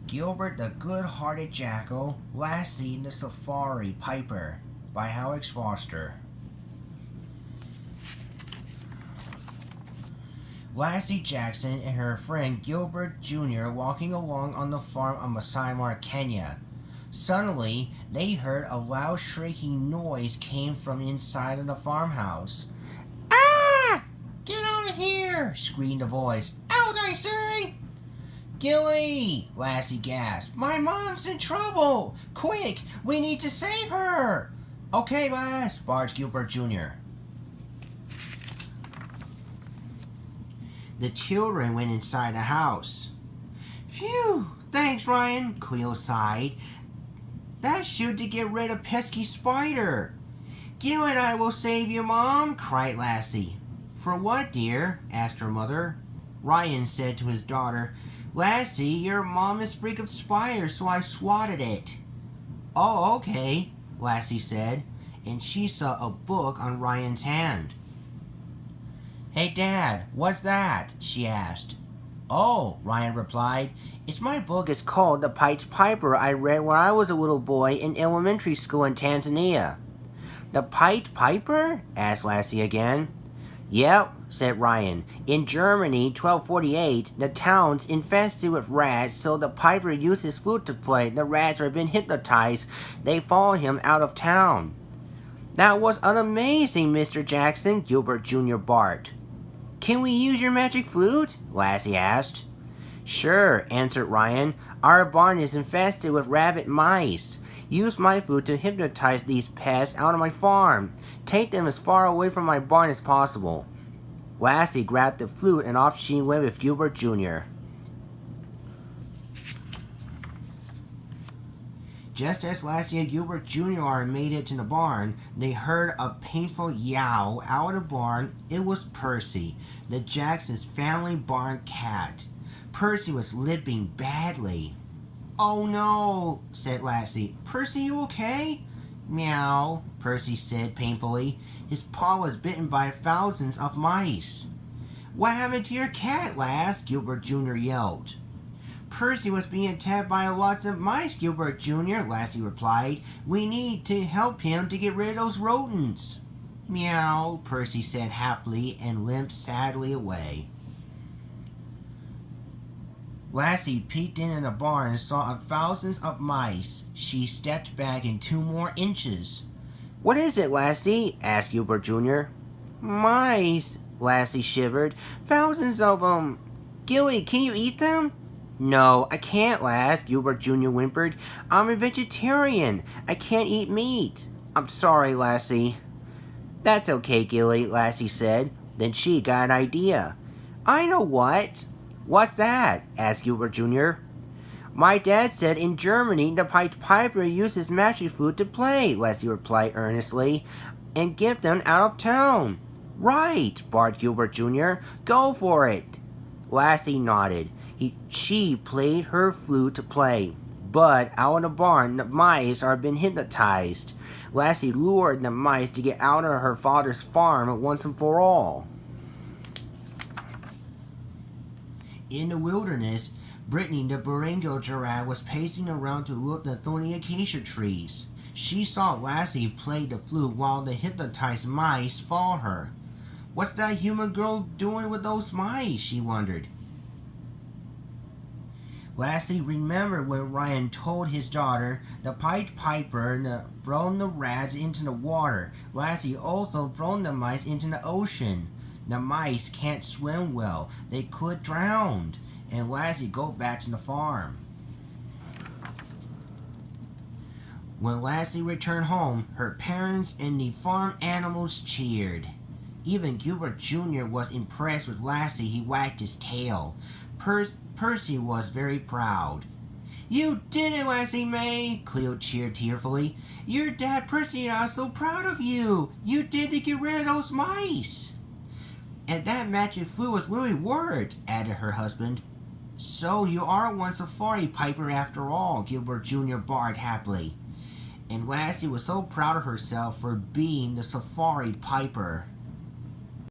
Gilbert the Good-Hearted Jackal, Lassie the Safari Piper by Alex Foster. Lassie Jackson and her friend Gilbert Jr. walking along on the farm of Masai Mara, Kenya. Suddenly, they heard a loud shrieking noise came from inside of the farmhouse. "Ah! Get out of here!" screamed a voice. "Out, I say!" "Gilly!" Lassie gasped. "My mom's in trouble! Quick! We need to save her!" "Okay, lass," barged Gilbert Jr. The children went inside the house. "Phew! Thanks, Ryan," Cleo sighed. "That should to get rid of pesky spider." "Gil and I will save you, Mom," cried Lassie. "For what, dear?" asked her mother. Ryan said to his daughter, "Lassie, your mom is freaked of spider, so I swatted it." "Oh, okay," Lassie said, and she saw a book on Ryan's hand. "Hey, Dad, what's that?" she asked. "Oh," Ryan replied, "it's my book. It's called The Pied Piper. I read when I was a little boy in elementary school in Tanzania." "The Pied Piper?" asked Lassie again. "Yep," said Ryan. "In Germany, 1248, the town's infested with rats, so the piper used his flute to play. The rats are been hypnotized. They follow him out of town." "That was an amazing, Mr. Jackson," Gilbert Jr. barked. "Can we use your magic flute?" Lassie asked. "Sure," answered Ryan. "Our barn is infested with rabbit mice. Use my flute to hypnotize these pests out of my farm. Take them as far away from my barn as possible." Lassie grabbed the flute and off she went with Gilbert Jr. Just as Lassie and Gilbert Jr. made it to the barn, they heard a painful yowl out of the barn. It was Percy, the Jackson's family barn cat. Percy was limping badly. "Oh no," said Lassie. "Percy, you okay?" "Meow," Percy said painfully. His paw was bitten by thousands of mice. "What happened to your cat, lass?" Gilbert Jr. yelled. "Percy was being attacked by lots of mice, Gilbert Jr., Lassie replied. "We need to help him to get rid of those rodents." "Meow," Percy said happily and limped sadly away. Lassie peeked in the barn and saw thousands of mice. She stepped back in 2 more inches. "What is it, Lassie?" asked Gilbert Jr. "Mice," Lassie shivered. "Thousands of them. Gilly, can you eat them?" "No, I can't, lass," Gilbert Jr. whimpered. "I'm a vegetarian. I can't eat meat." "I'm sorry, Lassie." "That's okay, Gilly," Lassie said. Then she got an idea. "I know what." "What's that?" asked Gilbert Jr. "My dad said in Germany the Pied Piper used his magic flute to play," Lassie replied earnestly, "and get them out of town." "Right," barked Gilbert Jr. "Go for it." Lassie nodded. She played her flute to play. But out in the barn, the mice are been hypnotized. Lassie lured the mice to get out of her father's farm once and for all. In the wilderness, Brittany the Baringo giraffe was pacing around to look at the thorny acacia trees. She saw Lassie play the flute while the hypnotized mice followed her. "What's that human girl doing with those mice?" she wondered. Lassie remembered when Ryan told his daughter the Pied Piper thrown the rats into the water. Lassie also thrown the mice into the ocean. The mice can't swim well. They could drown. And Lassie go back to the farm. When Lassie returned home, her parents and the farm animals cheered. Even Gilbert Jr. was impressed with Lassie. He wagged his tail. Percy was very proud. "You did it, Lassie May!" Cleo cheered tearfully. "Your dad, Percy, and I are so proud of you! You did to get rid of those mice!" "And that magic flute was really worked," added her husband. "So you are one safari piper after all," Gilbert Jr. barked happily. And Lassie was so proud of herself for being the safari piper.